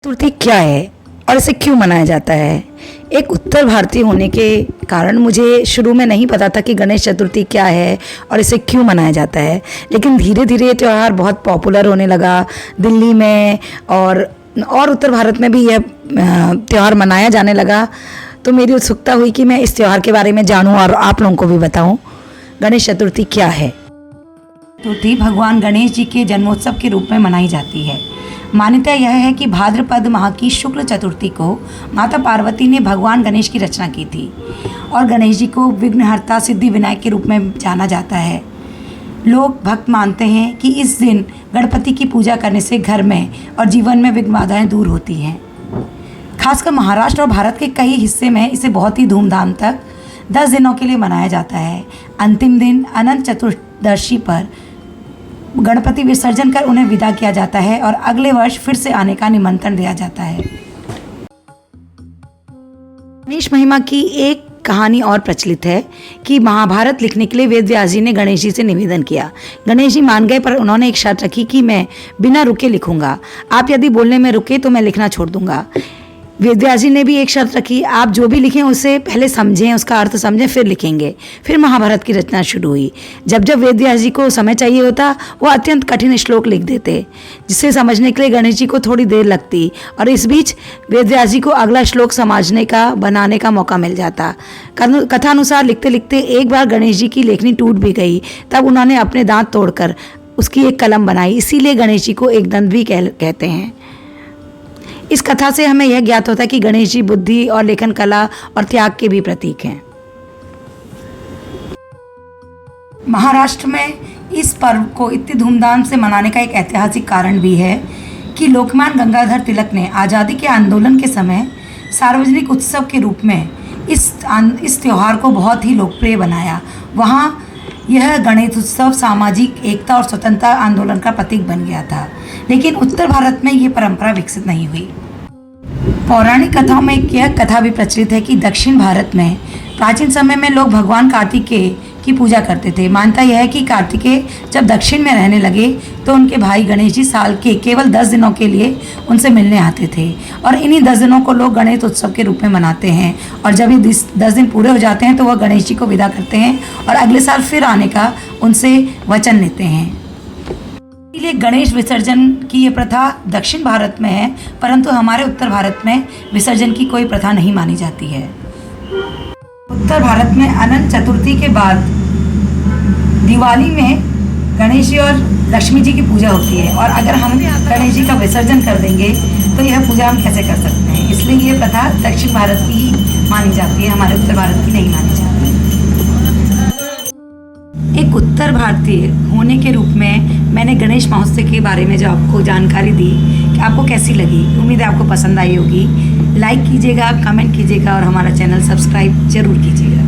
चतुर्थी क्या है और इसे क्यों मनाया जाता है? एक उत्तर भारतीय होने के कारण मुझे शुरू में नहीं पता था कि गणेश चतुर्थी क्या है और इसे क्यों मनाया जाता है, लेकिन धीरे धीरे ये त्यौहार बहुत पॉपुलर होने लगा दिल्ली में और उत्तर भारत में भी यह त्यौहार मनाया जाने लगा। तो मेरी उत्सुकता हुई कि मैं इस त्यौहार के बारे में जानूं और आप लोगों को भी बताऊं। गणेश चतुर्थी क्या है? चतुर्थी भगवान गणेश जी के जन्मोत्सव के रूप में मनाई जाती है। मान्यता यह है कि भाद्रपद माह की शुक्ल चतुर्थी को माता पार्वती ने भगवान गणेश की रचना की थी और गणेश जी को विघ्नहर्ता सिद्धि विनायक के रूप में जाना जाता है। लोग भक्त मानते हैं कि इस दिन गणपति की पूजा करने से घर में और जीवन में विघ्न बाधाएं दूर होती हैं। खासकर महाराष्ट्र और भारत के कई हिस्से में इसे बहुत ही धूमधाम तक 10 दिनों के लिए मनाया जाता है। अंतिम दिन अनंत चतुर्दशी पर गणपति विसर्जन कर उन्हें विदा किया जाता है और अगले वर्ष फिर से आने का निमंत्रण दिया जाता है। गणेश महिमा की एक कहानी और प्रचलित है कि महाभारत लिखने के लिए वेद व्यास जी ने गणेश जी से निवेदन किया। गणेश जी मान गए, पर उन्होंने एक शर्त रखी कि मैं बिना रुके लिखूंगा। आप यदि बोलने में रुके तो मैं लिखना छोड़ दूंगा। वेद व्यास जी ने भी एक शर्त रखी, आप जो भी लिखें उसे पहले समझें, उसका अर्थ समझें, फिर लिखेंगे। फिर महाभारत की रचना शुरू हुई। जब जब वेद व्यास जी को समय चाहिए होता वो अत्यंत कठिन श्लोक लिख देते, जिसे समझने के लिए गणेश जी को थोड़ी देर लगती और इस बीच वेद व्यास जी को अगला श्लोक समझने का बनाने का मौका मिल जाता। कथानुसार लिखते लिखते एक बार गणेश जी की लेखनी टूट भी गई। तब उन्होंने अपने दांत तोड़कर उसकी एक कलम बनाई, इसीलिए गणेश जी को एक दंत भी कहते हैं। इस कथा से हमें यह ज्ञात होता है कि गणेश जी बुद्धि और लेखन कला और त्याग के भी प्रतीक हैं। महाराष्ट्र में इस पर्व को इतनी धूमधाम से मनाने का एक ऐतिहासिक कारण भी है कि लोकमान्य गंगाधर तिलक ने आज़ादी के आंदोलन के समय सार्वजनिक उत्सव के रूप में इस त्यौहार को बहुत ही लोकप्रिय बनाया। वहाँ यह गणेश उत्सव सामाजिक एकता और स्वतंत्रता आंदोलन का प्रतीक बन गया था, लेकिन उत्तर भारत में ये परंपरा विकसित नहीं हुई। पौराणिक कथाओं में एक यह कथा भी प्रचलित है कि दक्षिण भारत में प्राचीन समय में लोग भगवान कार्तिकेय की पूजा करते थे। मान्यता यह है कि कार्तिकेय जब दक्षिण में रहने लगे तो उनके भाई गणेश जी साल के केवल 10 दिनों के लिए उनसे मिलने आते थे और इन्हीं 10 दिनों को लोग गणेश उत्सव के रूप में मनाते हैं। और जब ये 10 दिन पूरे हो जाते हैं तो वह गणेश जी को विदा करते हैं और अगले साल फिर आने का उनसे वचन लेते हैं। इसलिए गणेश विसर्जन की ये प्रथा दक्षिण भारत में है, परंतु हमारे उत्तर भारत में विसर्जन की कोई प्रथा नहीं मानी जाती है। उत्तर भारत में अनंत चतुर्थी के बाद दिवाली में गणेश जी और लक्ष्मी जी की पूजा होती है और अगर हम गणेश जी का विसर्जन कर देंगे तो यह पूजा हम कैसे कर सकते हैं। इसलिए ये प्रथा दक्षिण भारत की ही मानी जाती है, हमारे उत्तर भारत की नहीं मानी जाती। एक उत्तर भारतीय होने के रूप में मैंने गणेश महोत्सव के बारे में जो आपको जानकारी दी, कि आपको कैसी लगी। उम्मीद है आपको पसंद आई होगी। लाइक कीजिएगा, कमेंट कीजिएगा और हमारा चैनल सब्सक्राइब जरूर कीजिएगा।